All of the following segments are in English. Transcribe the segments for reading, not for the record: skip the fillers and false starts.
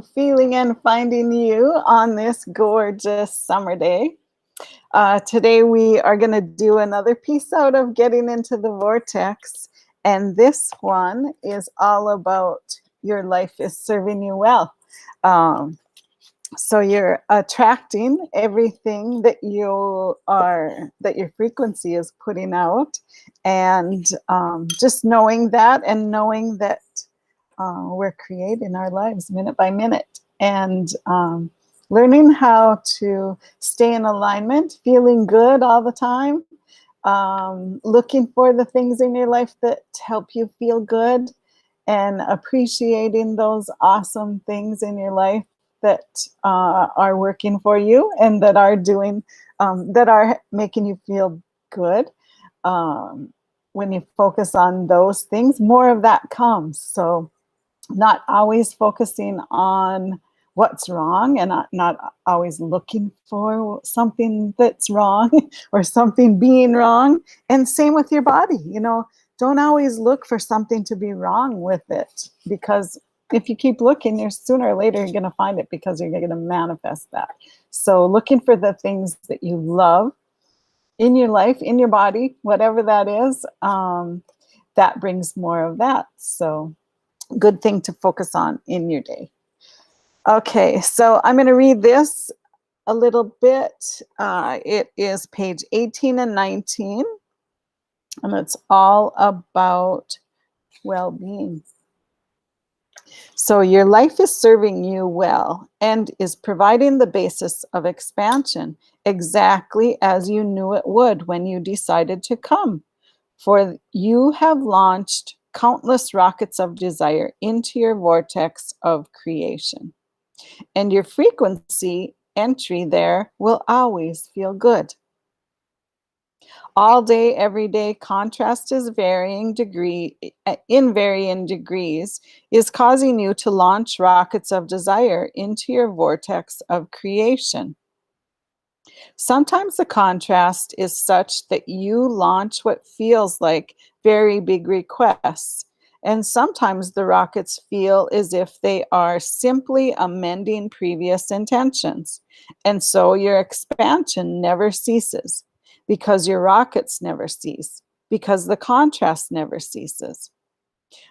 feeling and finding you on this gorgeous summer day. Today, we are going to do another piece out of Getting into the Vortex. And this one is all about your life is serving you well. Um, so you're attracting everything that that your frequency is putting out, and just knowing that, and knowing that we're creating our lives minute by minute, and learning how to stay in alignment, feeling good all the time, looking for the things in your life that help you feel good, and appreciating those awesome things in your life that are working for you and that are doing, that are making you feel good. When you focus on those things, more of that comes. So not always focusing on what's wrong, and not always looking for something that's wrong or something being wrong. And same with your body, don't always look for something to be wrong with it, because if you keep looking, you're sooner or later you're going to find it, because you're going to manifest that. So looking for the things that you love in your life, in your body, whatever that is, that brings more of that. So good thing to focus on in your day. Okay, so I'm going to read this a little bit. It is page 18 and 19, and it's all about well-being. So your life is serving you well and is providing the basis of expansion, exactly as you knew it would when you decided to come. For you have launched countless rockets of desire into your vortex of creation, and your frequency entry there will always feel good. All day, every day, contrast is in varying degrees, is causing you to launch rockets of desire into your vortex of creation. Sometimes the contrast is such that you launch what feels like very big requests, and sometimes the rockets feel as if they are simply amending previous intentions. And so your expansion never ceases, because your rockets never cease, because the contrast never ceases.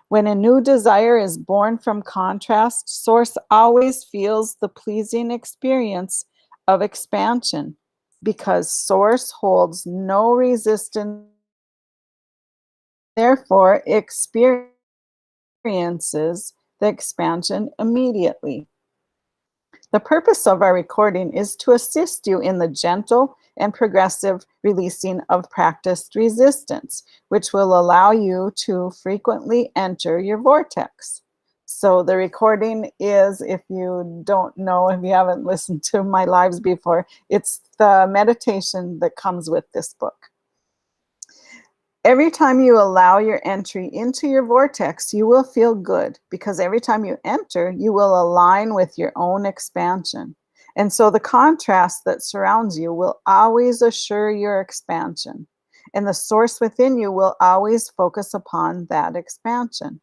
When a new desire is born from contrast, Source always feels the pleasing experience of expansion, because Source holds no resistance, therefore experiences the expansion immediately. The purpose of our recording is to assist you in the gentle and progressive releasing of practiced resistance, which will allow you to frequently enter your vortex. So the recording is, if you don't know, if you haven't listened to my lives before, it's the meditation that comes with this book. Every time you allow your entry into your vortex, you will feel good, because every time you enter, you will align with your own expansion. And so the contrast that surrounds you will always assure your expansion. And the source within you will always focus upon that expansion.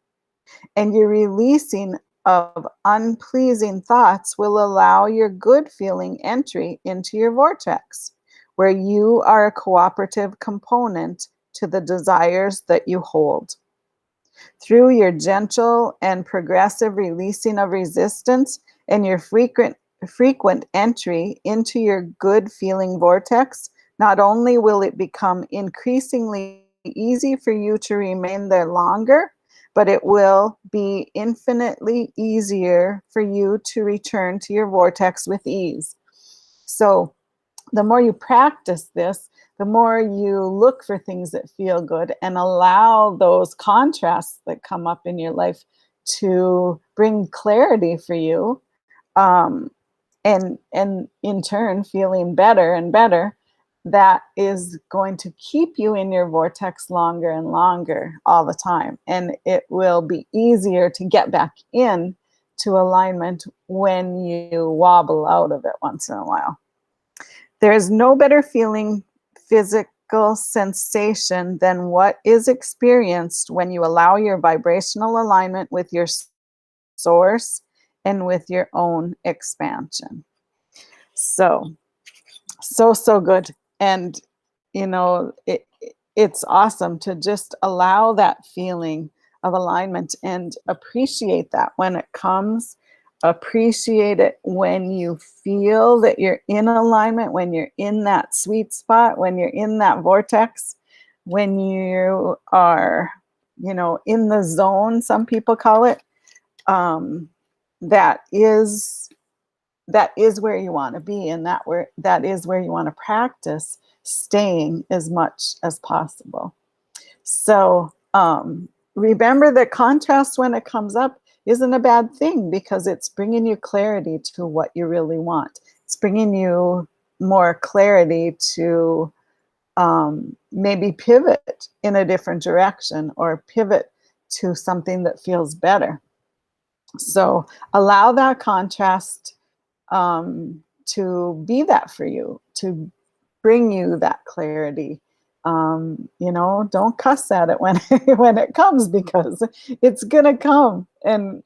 And your releasing of unpleasing thoughts will allow your good feeling entry into your vortex, where you are a cooperative component to the desires that you hold. Through your gentle and progressive releasing of resistance and your frequent entry into your good feeling vortex, not only will it become increasingly easy for you to remain there longer, but it will be infinitely easier for you to return to your vortex with ease. So the more you practice this, the more you look for things that feel good and allow those contrasts that come up in your life to bring clarity for you, and in turn feeling better and better. That is going to keep you in your vortex longer and longer all the time, and it will be easier to get back in to alignment when you wobble out of it once in a while. There is no better feeling, physical sensation than what is experienced when you allow your vibrational alignment with your source and with your own expansion. So, so good. And it's awesome to just allow that feeling of alignment and appreciate that when it comes. Appreciate it when you feel that you're in alignment, when you're in that sweet spot, when you're in that vortex, when you are, in the zone, some people call it. um, that is that is where you want to be, and that is where you want to practice staying as much as possible. So remember that contrast, when it comes up, isn't a bad thing, because it's bringing you clarity to what you really want. It's bringing you more clarity to maybe pivot in a different direction, or pivot to something that feels better. So allow that contrast to be that for you, to bring you that clarity. Don't cuss at it when when it comes, because it's gonna come, and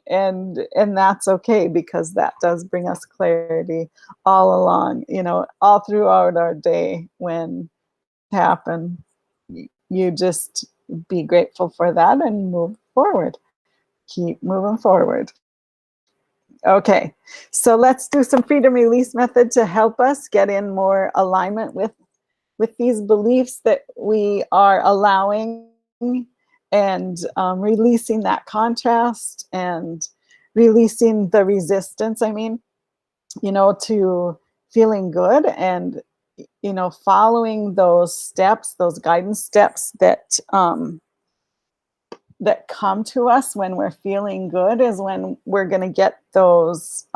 that's okay, because that does bring us clarity all along. All throughout our day when it happen, you just be grateful for that and move forward. Keep moving forward. Okay, so let's do some freedom release method to help us get in more alignment with these beliefs that we are allowing, and releasing that contrast, and releasing the resistance. I mean, to feeling good, and following those steps, those guidance steps that come to us when we're feeling good, is when we're going to get those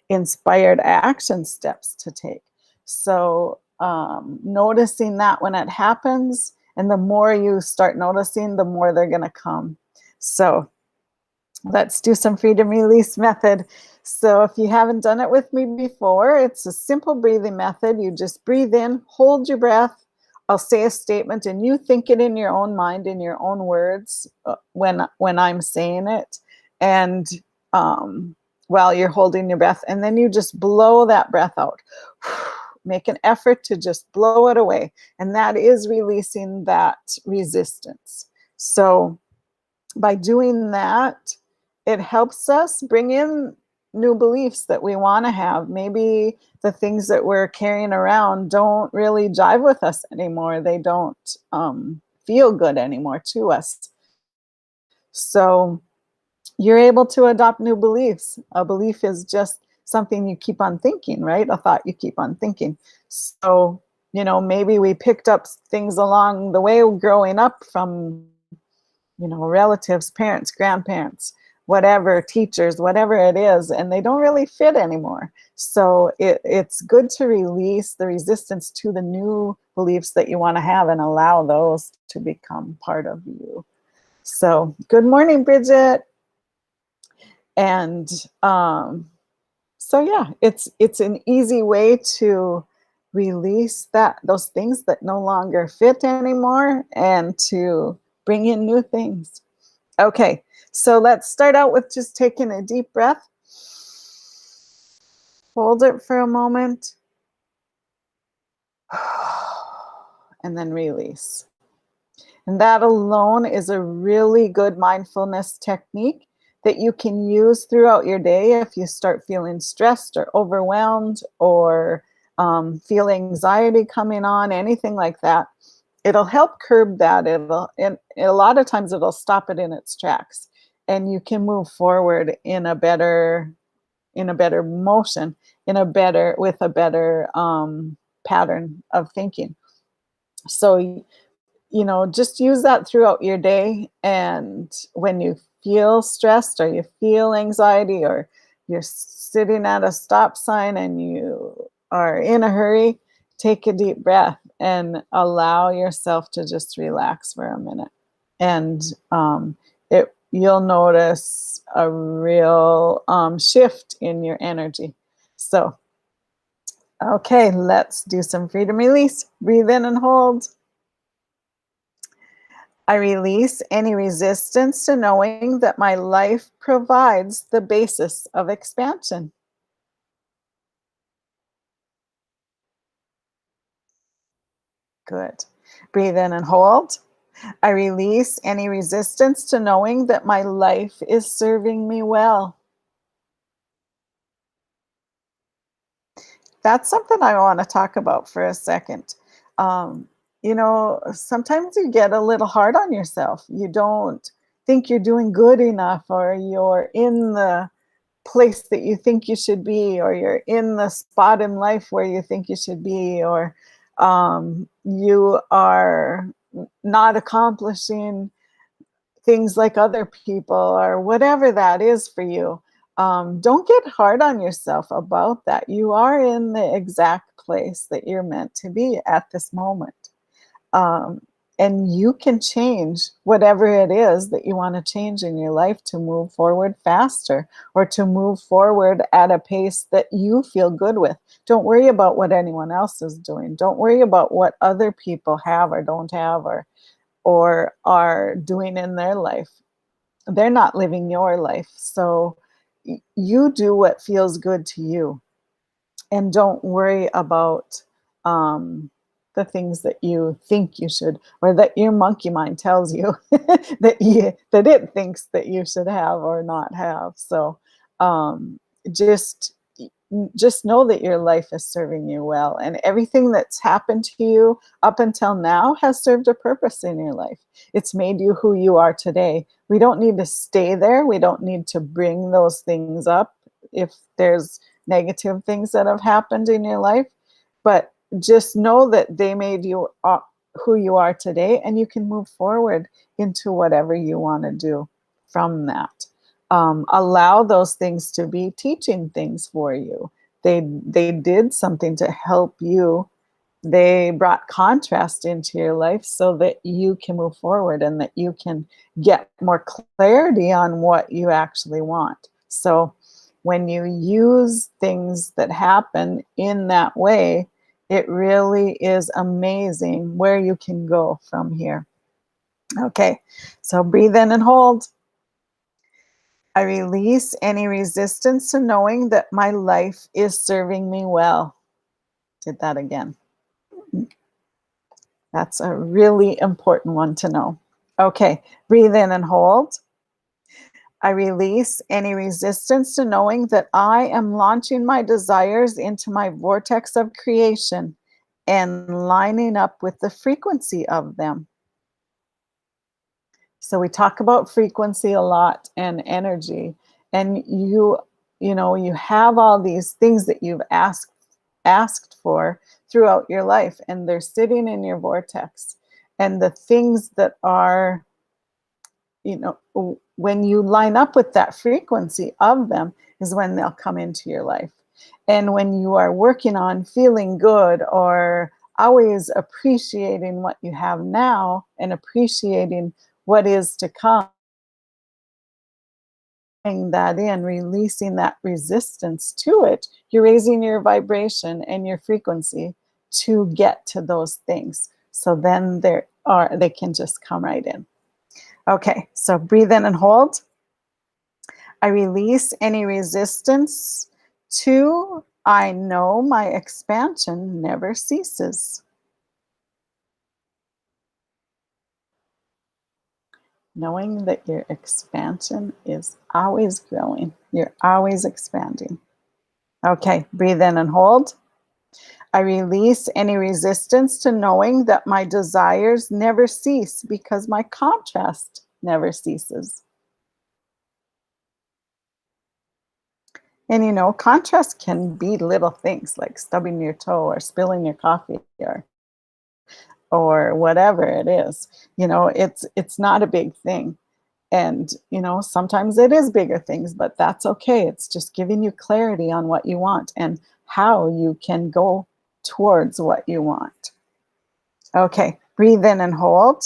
inspired action steps to take. So noticing that when it happens, and the more you start noticing, the more they're going to come. So let's do some freedom release method. So if you haven't done it with me before, it's a simple breathing method. You just breathe in, hold your breath. I'll say a statement, and you think it in your own mind, in your own words, when I'm saying it, and while you're holding your breath, and then you just blow that breath out. Make an effort to just blow it away, and that is releasing that resistance. So by doing that, it helps us bring in new beliefs that we want to have. Maybe the things that we're carrying around don't really jive with us anymore. They don't feel good anymore to us. So you're able to adopt new beliefs. A belief is just something you keep on thinking, right? A thought you keep on thinking. So, maybe we picked up things along the way growing up from relatives, parents, grandparents, whatever, teachers, whatever it is, and they don't really fit anymore. So it's good to release the resistance to the new beliefs that you want to have, and allow those to become part of you. So good morning, Bridget. And so yeah, it's an easy way to release those things that no longer fit anymore, and to bring in new things. Okay, so let's start out with just taking a deep breath. Hold it for a moment. And then release. And that alone is a really good mindfulness technique that you can use throughout your day if you start feeling stressed or overwhelmed, or feel anxiety coming on, anything like that. It'll help curb that. And a lot of times it'll stop it in its tracks, and you can move forward in a better motion, with a better pattern of thinking. So just use that throughout your day. And when you feel stressed, or you feel anxiety, or you're sitting at a stop sign and you are in a hurry, take a deep breath and allow yourself to just relax for a minute. And you'll notice a real shift in your energy. So, okay, let's do some freedom release. Breathe in and hold. I release any resistance to knowing that my life provides the basis of expansion. Good. Breathe in and hold. I release any resistance to knowing that my life is serving me well. That's something I want to talk about for a second. Um, sometimes you get a little hard on yourself. You don't think you're doing good enough, or you're in the place that you think you should be, or you're in the spot in life where you think you should be, or you are not accomplishing things like other people, or whatever that is for you. Don't get hard on yourself about that. You are in the exact place that you're meant to be at this moment. Um, and you can change whatever it is that you want to change in your life to move forward faster, or to move forward at a pace that you feel good with. Don't worry about what anyone else is doing. Don't worry about what other people have or don't have, or are doing in their life. They're not living your life. So you do what feels good to you, and don't worry about um, the things that you think you should, or that your monkey mind tells you that it thinks that you should have or not have. So um, just just know that your life is serving you well, and everything that's happened to you up until now has served a purpose in your life. It's made you who you are today. We don't need to stay there. We don't need to bring those things up if there's negative things that have happened in your life, but just know that they made you who you are today, and you can move forward into whatever you want to do from that. Allow those things to be teaching things for you. They did something to help you. They brought contrast into your life so that you can move forward, and that you can get more clarity on what you actually want. So when you use things that happen in that way, it really is amazing where you can go from here. Okay, so breathe in and hold. I release any resistance to knowing that my life is serving me well. Did that again. That's a really important one to know. Okay, breathe in and hold. I release any resistance to knowing that I am launching my desires into my vortex of creation and lining up with the frequency of them. So we talk about frequency a lot, and energy, and you have all these things that you've asked for throughout your life, and they're sitting in your vortex. And the things that are, when you line up with that frequency of them, is when they'll come into your life. And when you are working on feeling good, or always appreciating what you have now and appreciating what is to come, that in, releasing that resistance to it, you're raising your vibration and your frequency to get to those things. So then they can just come right in. Okay, so breathe in and hold. I release any resistance to, I know my expansion never ceases. Knowing that your expansion is always growing, you're always expanding. Okay, breathe in and hold. I release any resistance to knowing that my desires never cease, because my contrast never ceases. And contrast can be little things like stubbing your toe, or spilling your coffee, or whatever it is. It's not a big thing. And sometimes it is bigger things, but that's okay. It's just giving you clarity on what you want, and how you can go towards what you want. Okay, breathe in and hold.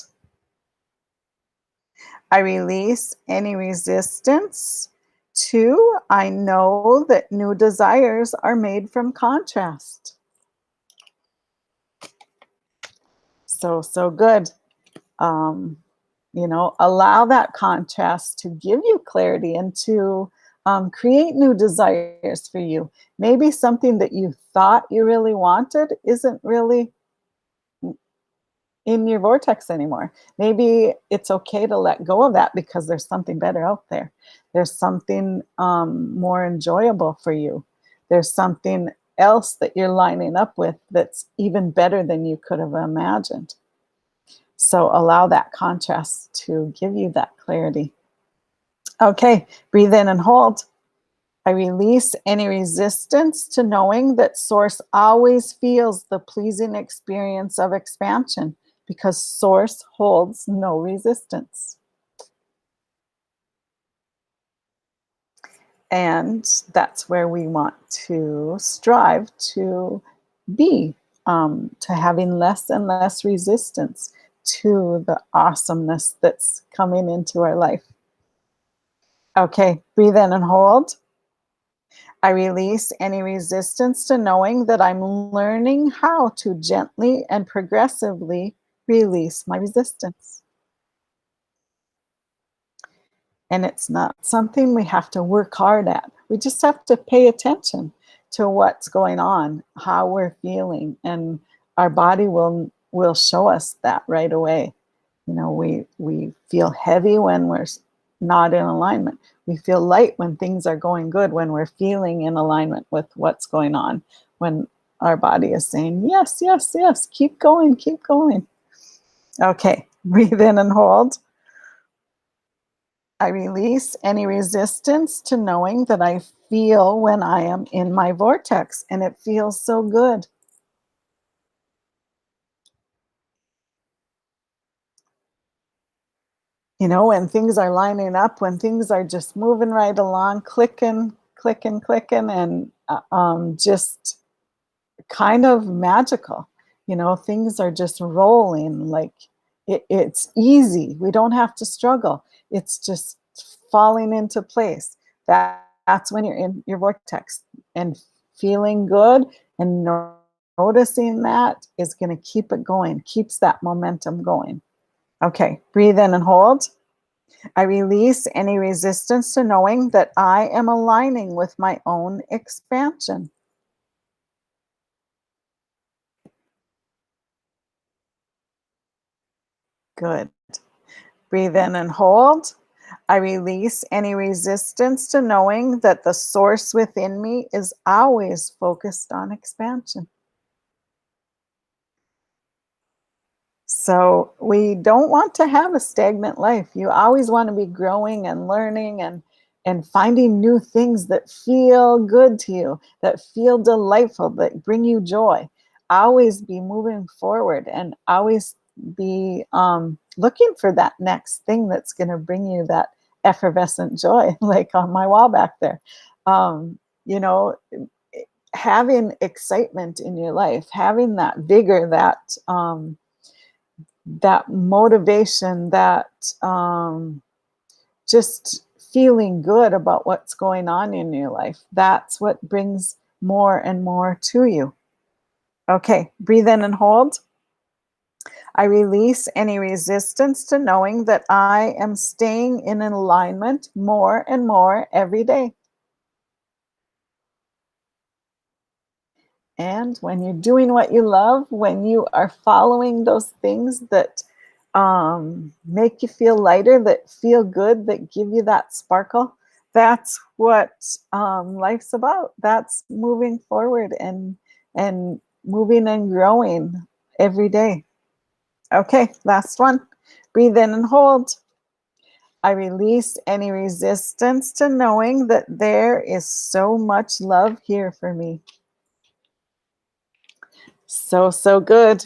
I release any resistance to, I know that new desires are made from contrast. So good. Um, Allow that contrast to give you clarity and to create new desires for you. Maybe something that you thought you really wanted isn't really in your vortex anymore. Maybe it's okay to let go of that because there's something better out there. There's something more enjoyable for you. There's something else that you're lining up with that's even better than you could have imagined. So allow that contrast to give you that clarity. Okay, breathe in and hold. I release any resistance to knowing that Source always feels the pleasing experience of expansion because Source holds no resistance. And that's where we want to strive to be, to having less and less resistance to the awesomeness that's coming into our life. Okay, breathe in and hold. I release any resistance to knowing that I'm learning how to gently and progressively release my resistance. And it's not something we have to work hard at. We just have to pay attention to what's going on, how we're feeling, and our body will show us that right away. We feel heavy when we're not in alignment. We feel light when things are going good, when we're feeling in alignment with what's going on, when our body is saying, yes, yes, yes, keep going, keep going. Okay, breathe in and hold. I release any resistance to knowing that I feel when I am in my vortex, and it feels so good. When things are lining up, when things are just moving right along, clicking, clicking, clicking, and just kind of magical. Things are just rolling like it's easy. We don't have to struggle. It's just falling into place. That's when you're in your vortex and feeling good, and noticing that is going to keep it going, keeps that momentum going. Okay, breathe in and hold. I release any resistance to knowing that I am aligning with my own expansion. Good. Breathe in and hold. I release any resistance to knowing that the source within me is always focused on expansion. So we don't want to have a stagnant life. You always want to be growing and learning and finding new things that feel good to you, that feel delightful, that bring you joy. Always be moving forward and always be looking for that next thing that's going to bring you that effervescent joy, like on my wall back there. Um, you know, having excitement in your life, having that vigor, that motivation, that just feeling good about what's going on in your life. That's what brings more and more to you. Okay, breathe in and hold. I release any resistance to knowing that I am staying in alignment more and more every day. And when you're doing what you love, when you are following those things that make you feel lighter, that feel good, that give you that sparkle, that's what life's about. That's moving forward and moving and growing every day. Okay, last one. Breathe in and hold. I release any resistance to knowing that there is so much love here for me. So, so good.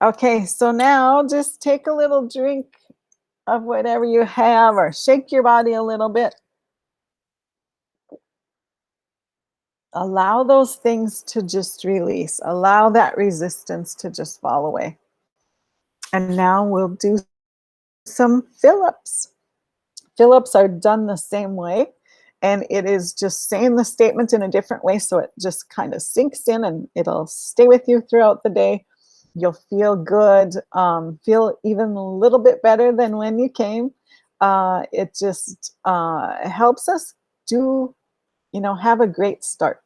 Okay, so now just take a little drink of whatever you have or shake your body a little bit. Allow those things to just release. Allow that resistance to just fall away. And now we'll do some fill-ups. Fill-ups are done the same way, and it is just saying the statement in a different way so it just kind of sinks in and it'll stay with you throughout the day. You'll feel good, feel even a little bit better than when you came. It just helps us do, have a great start.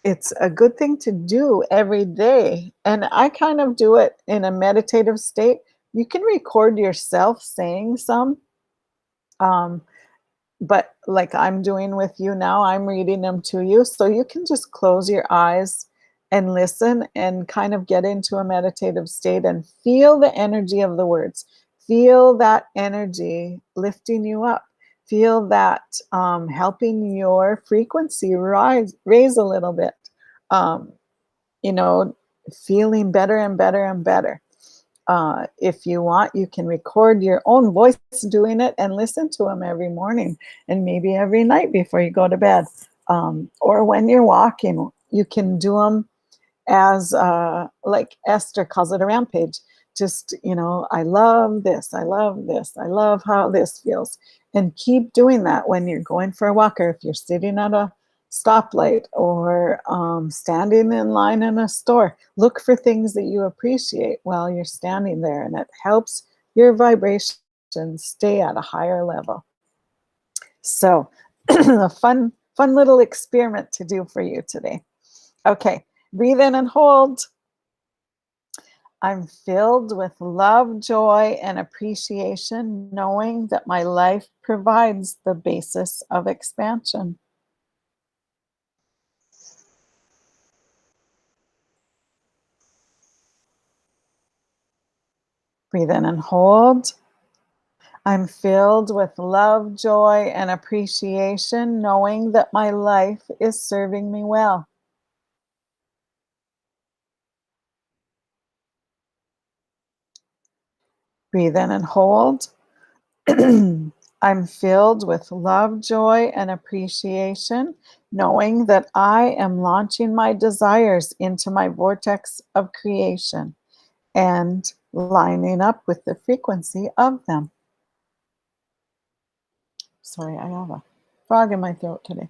It's a good thing to do every day. And I kind of do it in a meditative state. You can record yourself saying some. Um, but like I'm doing with you now, I'm reading them to you. So you can just close your eyes and listen and kind of get into a meditative state and feel the energy of the words. Feel that energy lifting you up. Feel that helping your frequency raise a little bit. Um, you know, Feeling better and better and better. If you want, you can record your own voice doing it and listen to them every morning and maybe every night before you go to bed. Or when you're walking, you can do them as like Esther calls it, a rampage. Just, I love this, I love this, I love how this feels. And keep doing that when you're going for a walk, or if you're sitting at a stoplight, or standing in line in a store. Look for things that you appreciate while you're standing there, and it helps your vibration stay at a higher level. So a fun little experiment to do for you today. Okay, breathe in and hold. I'm filled with love, joy, and appreciation, knowing that my life provides the basis of expansion. Breathe in and hold. I'm filled with love, joy, and appreciation, knowing that my life is serving me well. Breathe in and hold. I'm filled with love, joy, and appreciation, knowing that I am launching my desires into my vortex of creation and lining up with the frequency of them. Sorry, I have a frog in my throat today.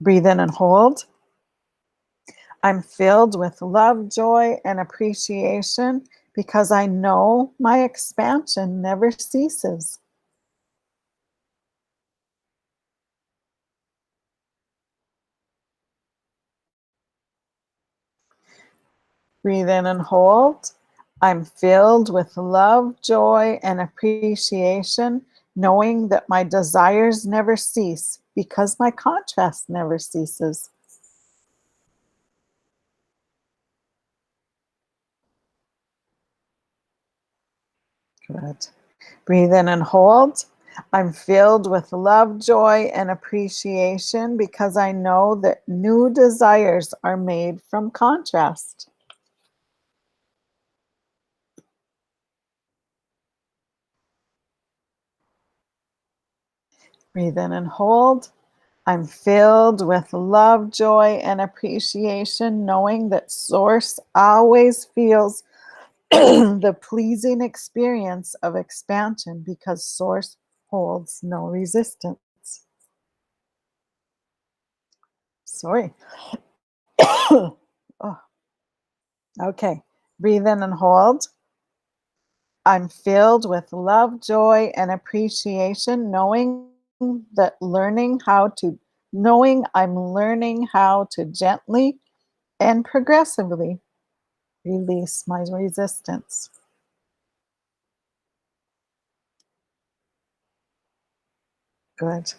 Breathe in and hold. I'm filled with love, joy, and appreciation because I know my expansion never ceases. Breathe in and hold. I'm filled with love, joy, and appreciation, knowing that my desires never cease because my contrast never ceases. Good. Breathe in and hold. I'm filled with love, joy, and appreciation because I know that new desires are made from contrast. Breathe in and hold. I'm filled with love, joy, and appreciation, knowing that Source always feels the pleasing experience of expansion because Source holds no resistance. Sorry. Oh, okay. Breathe in and hold. I'm filled with love, joy, and appreciation, knowing I'm learning how to gently and progressively release my resistance. Good.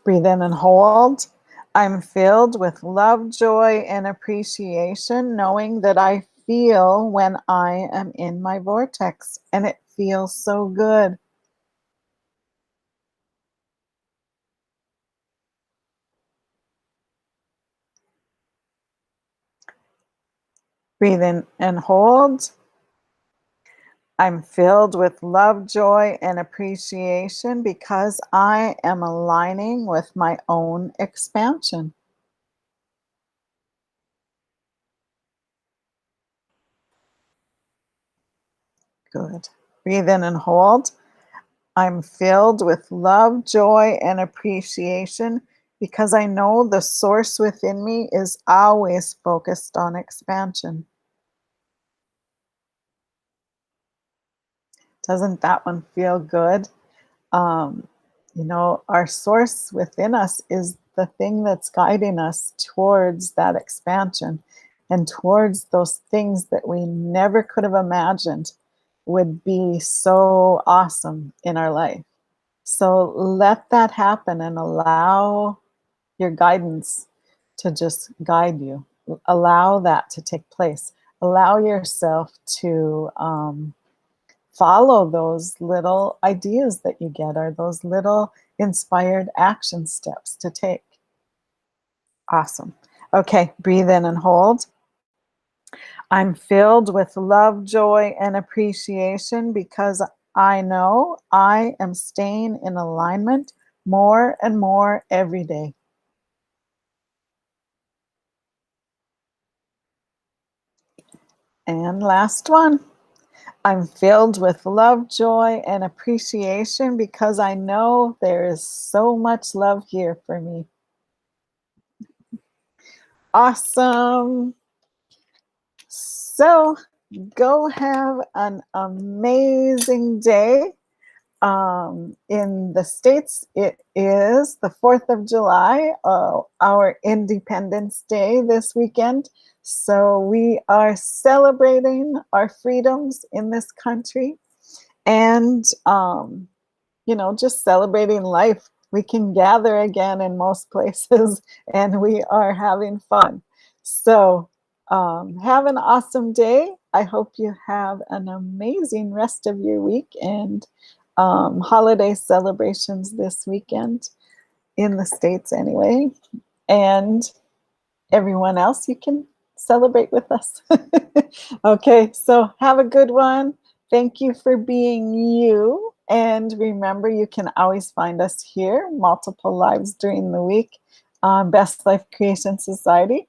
Breathe in and hold. I'm filled with love, joy, and appreciation, knowing that I feel when I am in my vortex, and it feels so good. Breathe in and hold. I'm filled with love, joy, and appreciation because I am aligning with my own expansion. Good. Breathe in and hold. I'm filled with love, joy, and appreciation because I know the source within me is always focused on expansion. Doesn't that one feel good? Um, our source within us is the thing that's guiding us towards that expansion and towards those things that we never could have imagined would be so awesome in our life. So let that happen and allow your guidance to just guide you. Allow that to take place. Allow yourself to follow those little ideas that you get or those little inspired action steps to take. Awesome. Okay, breathe in and hold. I'm filled with love, joy, and appreciation because I know I am staying in alignment more and more every day. And last one. I'm filled with love, joy, and appreciation because I know there is so much love here for me. Awesome. So go have an amazing day. In the States, it is the 4th of July, our Independence Day this weekend. So we are celebrating our freedoms in this country and just celebrating life. We can gather again in most places and we are having fun. So, have an awesome day. I hope you have an amazing rest of your week and holiday celebrations this weekend in the States, anyway. And everyone else, you can celebrate with us. Okay, so have a good one. Thank you for being you. And remember, you can always find us here, multiple lives during the week on Best Life Creation Society.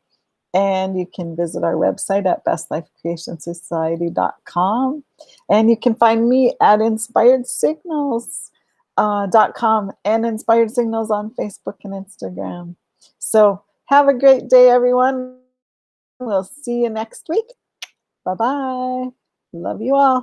And you can visit our website at bestlifecreationsociety.com. And you can find me at inspiredsignals.com and Inspired Signals on Facebook and Instagram. So have a great day, everyone. We'll see you next week. Bye-bye. Love you all.